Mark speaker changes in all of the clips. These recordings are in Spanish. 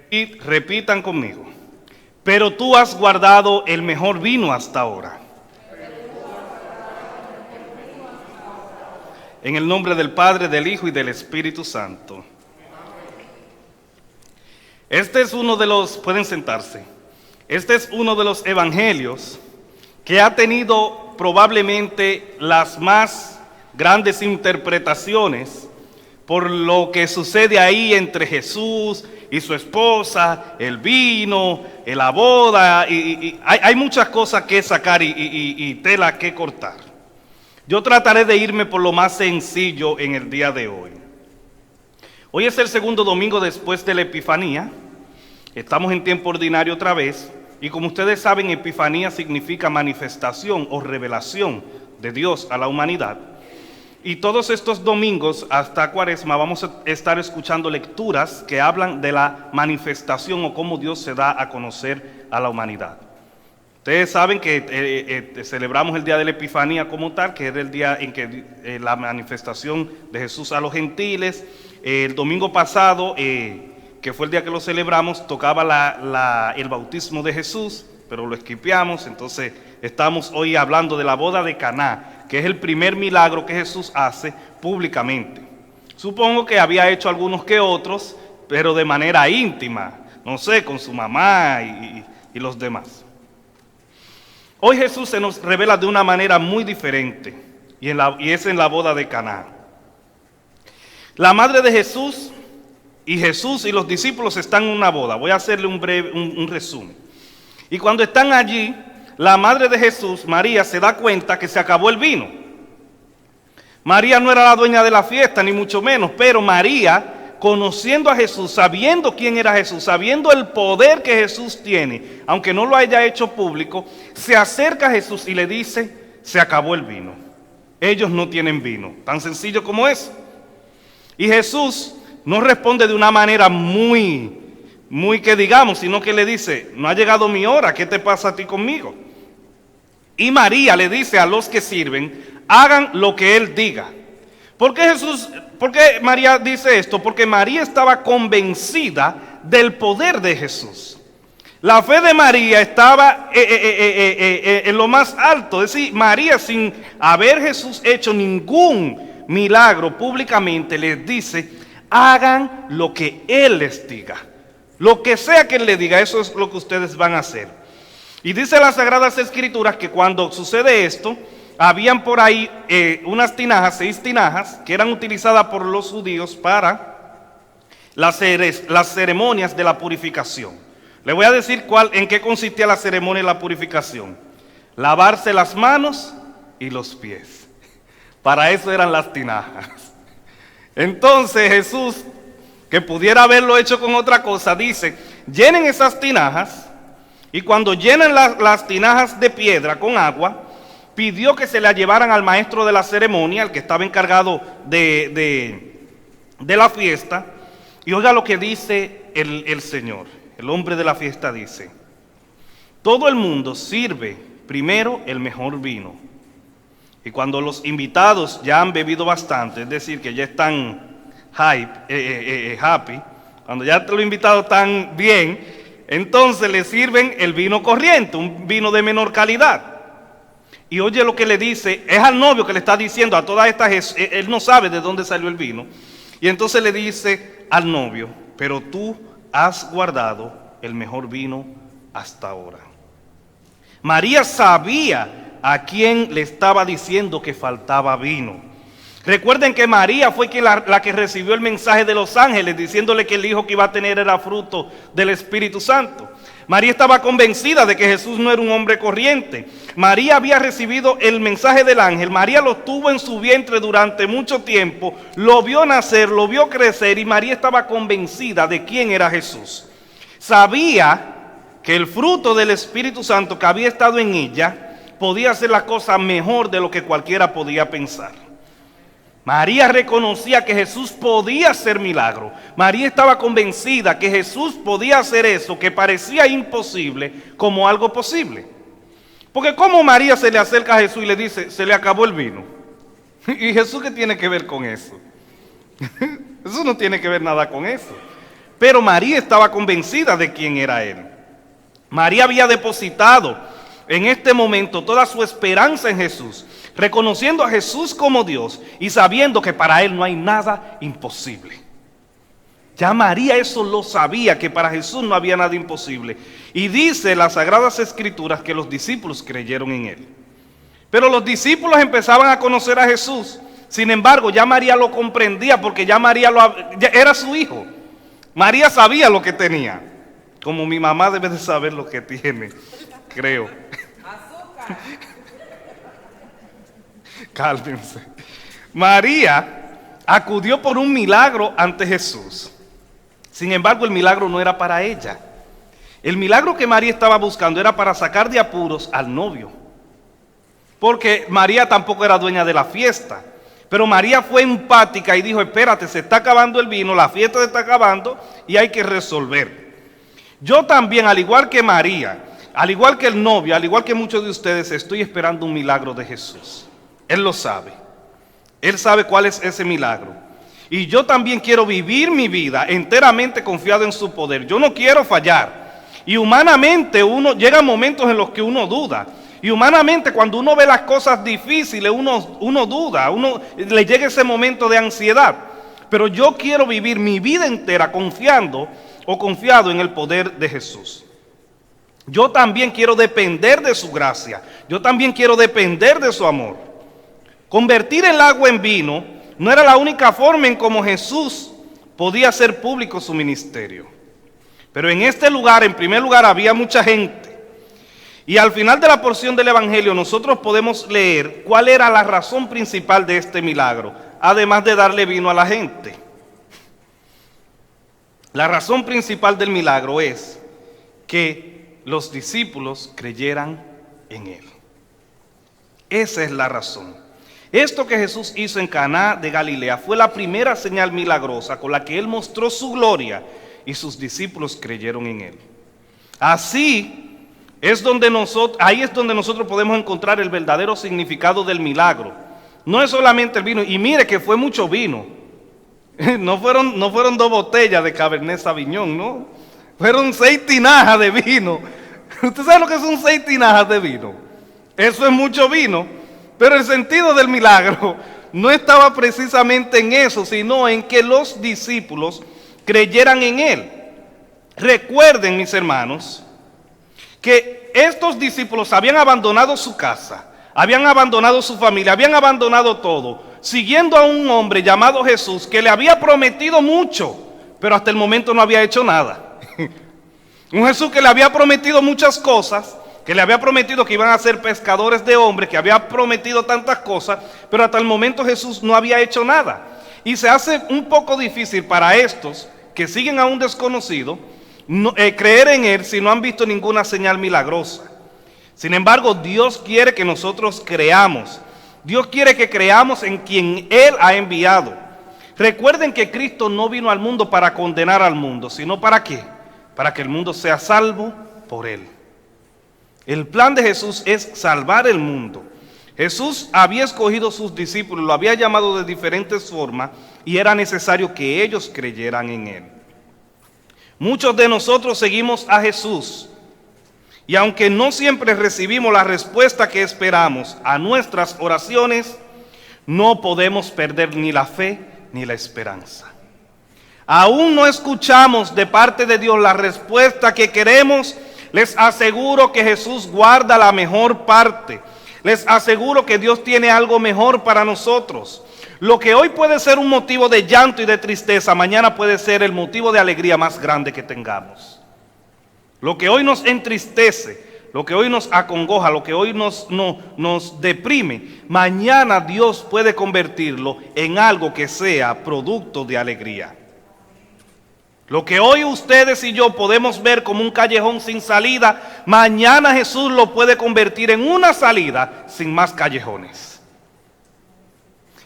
Speaker 1: Y repitan conmigo. Pero tú has guardado el mejor vino hasta ahora. En el nombre del Padre, del Hijo y del Espíritu Santo. Este es uno de los, pueden sentarse, este es uno de los evangelios que ha tenido probablemente las más grandes interpretaciones por lo que sucede ahí entre Jesús y su esposa, el vino, la boda, y hay muchas cosas que sacar y tela que cortar. Yo trataré de irme por lo más sencillo en el día de hoy. Hoy es el segundo domingo después de la Epifanía. Estamos en tiempo ordinario otra vez. Y como ustedes saben, Epifanía significa manifestación o revelación de Dios a la humanidad. Y todos estos domingos hasta Cuaresma vamos a estar escuchando lecturas que hablan de la manifestación o cómo Dios se da a conocer a la humanidad. Ustedes saben que celebramos el día de la Epifanía como tal, que era el día en que la manifestación de Jesús a los gentiles. El domingo pasado, que fue el día que lo celebramos, tocaba el bautismo de Jesús, pero lo esquipeamos. Entonces estamos hoy hablando de la boda de Caná, que es el primer milagro que Jesús hace públicamente. Supongo que había hecho algunos que otros, pero de manera íntima, no sé, con su mamá y los demás. Hoy Jesús se nos revela de una manera muy diferente, y es en la boda de Caná. La madre de Jesús y los discípulos están en una boda. Voy a hacerle un resumen. Y cuando están allí, la madre de Jesús, María, se da cuenta que se acabó el vino. María no era la dueña de la fiesta, ni mucho menos, pero María, conociendo a Jesús, sabiendo quién era Jesús, sabiendo el poder que Jesús tiene, aunque no lo haya hecho público, se acerca a Jesús y le dice: se acabó el vino. Ellos no tienen vino. Tan sencillo como eso. Y Jesús no responde de una manera muy que digamos, sino que le dice: no ha llegado mi hora, ¿qué te pasa a ti conmigo? Y María le dice a los que sirven: hagan lo que Él diga. ¿Por qué María dice esto? Porque María estaba convencida del poder de Jesús. La fe de María estaba en lo más alto. Es decir, María, sin haber Jesús hecho ningún milagro públicamente, les dice: hagan lo que Él les diga. Lo que sea que Él les diga, eso es lo que ustedes van a hacer. Y dice las Sagradas Escrituras que cuando sucede esto, habían por ahí unas tinajas, 6 tinajas, que eran utilizadas por los judíos para las ceremonias de la purificación. Le voy a decir en qué consistía la ceremonia de la purificación. Lavarse las manos y los pies. Para eso eran las tinajas. Entonces Jesús, que pudiera haberlo hecho con otra cosa, dice: llenen esas tinajas, y cuando llenen las tinajas de piedra con agua, pidió que se la llevaran al maestro de la ceremonia, el que estaba encargado de la fiesta. Y oiga lo que dice el Señor, el hombre de la fiesta dice: todo el mundo sirve primero el mejor vino, y cuando los invitados ya han bebido bastante, es decir, que ya están happy, cuando ya los invitados están bien, entonces le sirven el vino corriente, un vino de menor calidad. Y oye lo que le dice, es al novio que le está diciendo a todas estas, él no sabe de dónde salió el vino. Y entonces le dice al novio: pero tú has guardado el mejor vino hasta ahora. María sabía a quién le estaba diciendo que faltaba vino. Recuerden que María fue la que recibió el mensaje de los ángeles diciéndole que el hijo que iba a tener era fruto del Espíritu Santo. María estaba convencida de que Jesús no era un hombre corriente. María había recibido el mensaje del ángel. María lo tuvo en su vientre durante mucho tiempo. Lo vio nacer, lo vio crecer, y María estaba convencida de quién era Jesús. Sabía que el fruto del Espíritu Santo que había estado en ella podía hacer la cosa mejor de lo que cualquiera podía pensar. María reconocía que Jesús podía hacer milagros. María estaba convencida que Jesús podía hacer eso que parecía imposible como algo posible. Porque ¿cómo María se le acerca a Jesús y le dice: se le acabó el vino? ¿Y Jesús qué tiene que ver con eso? Jesús no tiene que ver nada con eso. Pero María estaba convencida de quién era Él. María había depositado en este momento toda su esperanza en Jesús, reconociendo a Jesús como Dios y sabiendo que para Él no hay nada imposible. Ya María eso lo sabía, que para Jesús no había nada imposible. Y dice las Sagradas Escrituras que los discípulos creyeron en Él. Pero los discípulos empezaban a conocer a Jesús. Sin embargo, ya María lo comprendía porque ya María ya era su hijo. María sabía lo que tenía. Como mi mamá debe de saber lo que tiene, creo. Azúcar. Cálmense. María acudió por un milagro ante Jesús. Sin embargo, el milagro no era para ella. El milagro que María estaba buscando era para sacar de apuros al novio. Porque María tampoco era dueña de la fiesta. Pero María fue empática y dijo, espérate, se está acabando el vino, la fiesta se está acabando y hay que resolver. Yo también, al igual que María, al igual que el novio, al igual que muchos de ustedes, estoy esperando un milagro de Jesús. Él lo sabe. Él sabe cuál es ese milagro. Y yo también quiero vivir mi vida enteramente confiado en su poder. Yo no quiero fallar. Y humanamente llega momentos en los que uno duda. Y humanamente cuando uno ve las cosas difíciles, uno duda, le llega ese momento de ansiedad. Pero yo quiero vivir mi vida entera confiado en el poder de Jesús. Yo también quiero depender de su gracia. Yo también quiero depender de su amor. Convertir el agua en vino no era la única forma en cómo Jesús podía hacer público su ministerio. Pero en este lugar, en primer lugar, había mucha gente. Y al final de la porción del Evangelio nosotros podemos leer cuál era la razón principal de este milagro, además de darle vino a la gente. La razón principal del milagro es que los discípulos creyeran en Él. Esa es la razón. Esto que Jesús hizo en Caná de Galilea fue la primera señal milagrosa con la que Él mostró su gloria y sus discípulos creyeron en Él. Ahí es donde nosotros podemos encontrar el verdadero significado del milagro. No es solamente el vino, y mire que fue mucho vino. No fueron 2 botellas de Cabernet Sauvignon, ¿no? Fueron 6 tinajas de vino. ¿Usted sabe lo que son 6 tinajas de vino? Eso es mucho vino. Pero el sentido del milagro no estaba precisamente en eso, sino en que los discípulos creyeran en Él. Recuerden, mis hermanos, que estos discípulos habían abandonado su casa, habían abandonado su familia, habían abandonado todo, siguiendo a un hombre llamado Jesús que le había prometido mucho, pero hasta el momento no había hecho nada. Un Jesús que le había prometido muchas cosas, que le había prometido que iban a ser pescadores de hombres, que había prometido tantas cosas, pero hasta el momento Jesús no había hecho nada. Y se hace un poco difícil para estos que siguen a un desconocido creer en Él si no han visto ninguna señal milagrosa. Sin embargo, Dios quiere que nosotros creamos. Dios quiere que creamos en quien Él ha enviado. Recuerden que Cristo no vino al mundo para condenar al mundo, sino ¿para qué? Para que el mundo sea salvo por Él. El plan de Jesús es salvar el mundo. Jesús había escogido sus discípulos, lo había llamado de diferentes formas y era necesario que ellos creyeran en Él. Muchos de nosotros seguimos a Jesús y aunque no siempre recibimos la respuesta que esperamos a nuestras oraciones, no podemos perder ni la fe ni la esperanza. Aún no escuchamos de parte de Dios la respuesta que queremos. Les aseguro que Jesús guarda la mejor parte. Les aseguro que Dios tiene algo mejor para nosotros. Lo que hoy puede ser un motivo de llanto y de tristeza, mañana puede ser el motivo de alegría más grande que tengamos. Lo que hoy nos entristece, lo que hoy nos acongoja, lo que hoy nos deprime, mañana Dios puede convertirlo en algo que sea producto de alegría. Lo que hoy ustedes y yo podemos ver como un callejón sin salida, mañana Jesús lo puede convertir en una salida sin más callejones.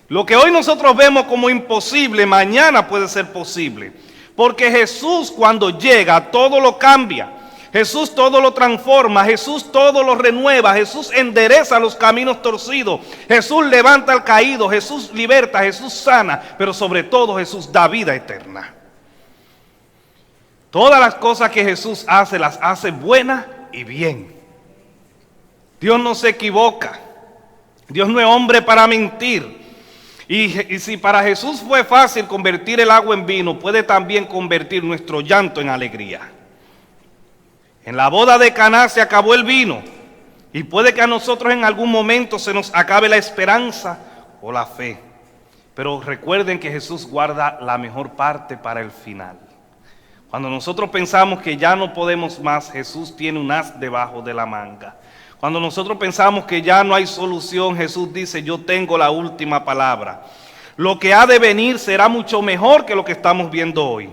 Speaker 1: Lo que hoy nosotros vemos como imposible, mañana puede ser posible. Porque Jesús cuando llega todo lo cambia. Jesús todo lo transforma, Jesús todo lo renueva, Jesús endereza los caminos torcidos, Jesús levanta al caído, Jesús liberta, Jesús sana, pero sobre todo Jesús da vida eterna. Todas las cosas que Jesús hace, las hace buenas y bien. Dios no se equivoca. Dios no es hombre para mentir. Y si para Jesús fue fácil convertir el agua en vino, puede también convertir nuestro llanto en alegría. En la boda de Caná se acabó el vino, y puede que a nosotros en algún momento se nos acabe la esperanza o la fe. Pero recuerden que Jesús guarda la mejor parte para el final. Cuando nosotros pensamos que ya no podemos más, Jesús tiene un as debajo de la manga. Cuando nosotros pensamos que ya no hay solución, Jesús dice, yo tengo la última palabra. Lo que ha de venir será mucho mejor que lo que estamos viendo hoy.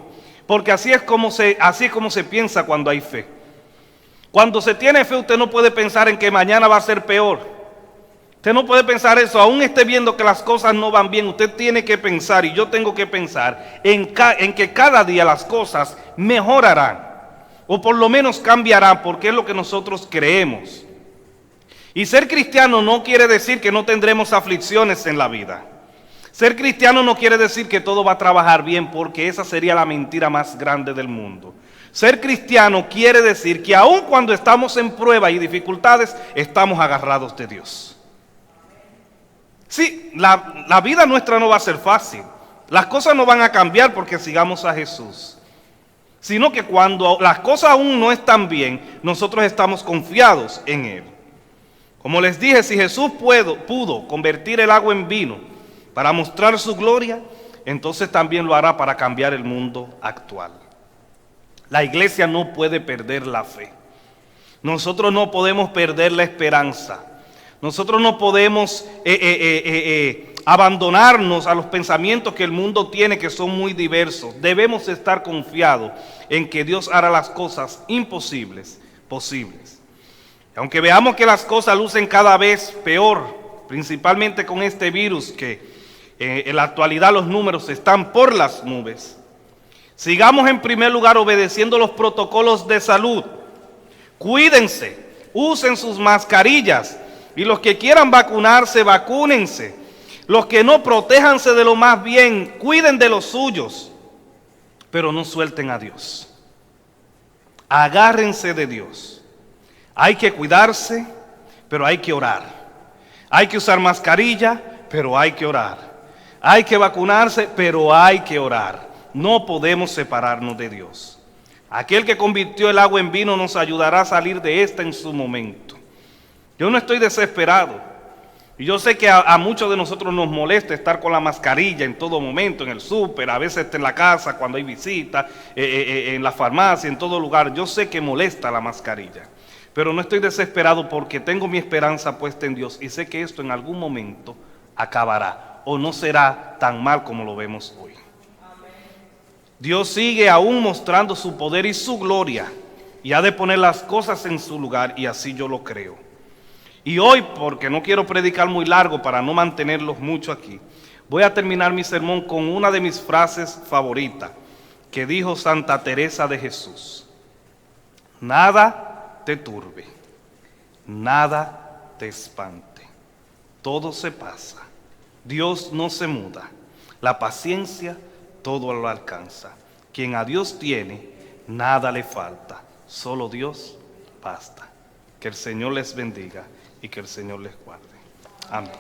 Speaker 1: Porque así es como se piensa cuando hay fe. Cuando se tiene fe, usted no puede pensar en que mañana va a ser peor. Usted no puede pensar eso, aún esté viendo que las cosas no van bien. Usted tiene que pensar, y yo tengo que pensar, en que cada día las cosas mejorarán. O por lo menos cambiarán, porque es lo que nosotros creemos. Y ser cristiano no quiere decir que no tendremos aflicciones en la vida. Ser cristiano no quiere decir que todo va a trabajar bien, porque esa sería la mentira más grande del mundo. Ser cristiano quiere decir que aun cuando estamos en prueba y dificultades, estamos agarrados de Dios. Sí, la vida nuestra no va a ser fácil. Las cosas no van a cambiar porque sigamos a Jesús. Sino que cuando las cosas aún no están bien, nosotros estamos confiados en Él. Como les dije, si Jesús pudo convertir el agua en vino para mostrar su gloria, entonces también lo hará para cambiar el mundo actual. La iglesia no puede perder la fe. Nosotros no podemos perder la esperanza. Nosotros no podemos abandonarnos a los pensamientos que el mundo tiene, que son muy diversos. Debemos estar confiados en que Dios hará las cosas imposibles posibles. Aunque veamos que las cosas lucen cada vez peor, principalmente con este virus, que en la actualidad los números están por las nubes, sigamos en primer lugar obedeciendo los protocolos de salud. Cuídense, usen sus mascarillas, y los que quieran vacunarse, vacúnense. Los que no, protéjanse de lo más bien, cuiden de los suyos, pero no suelten a Dios. Agárrense de Dios. Hay que cuidarse, pero hay que orar. Hay que usar mascarilla, pero hay que orar. Hay que vacunarse, pero hay que orar. No podemos separarnos de Dios. Aquel que convirtió el agua en vino nos ayudará a salir de esta en su momento. Yo no estoy desesperado. Y yo sé que a muchos de nosotros nos molesta estar con la mascarilla en todo momento, en el súper, a veces en la casa, cuando hay visita, en la farmacia, en todo lugar. Yo sé que molesta la mascarilla. Pero no estoy desesperado porque tengo mi esperanza puesta en Dios y sé que esto en algún momento acabará o no será tan mal como lo vemos hoy. Dios sigue aún mostrando su poder y su gloria y ha de poner las cosas en su lugar, y así yo lo creo. Y hoy, porque no quiero predicar muy largo para no mantenerlos mucho aquí, voy a terminar mi sermón con una de mis frases favoritas que dijo Santa Teresa de Jesús: nada te turbe, nada te espante, todo se pasa, Dios no se muda, la paciencia todo lo alcanza, quien a Dios tiene, nada le falta, solo Dios basta. Que el Señor les bendiga y que el Señor les guarde. Amén.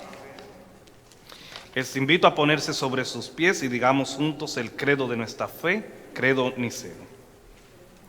Speaker 1: Les invito a ponerse sobre sus pies y digamos juntos el credo de nuestra fe, credo niceno.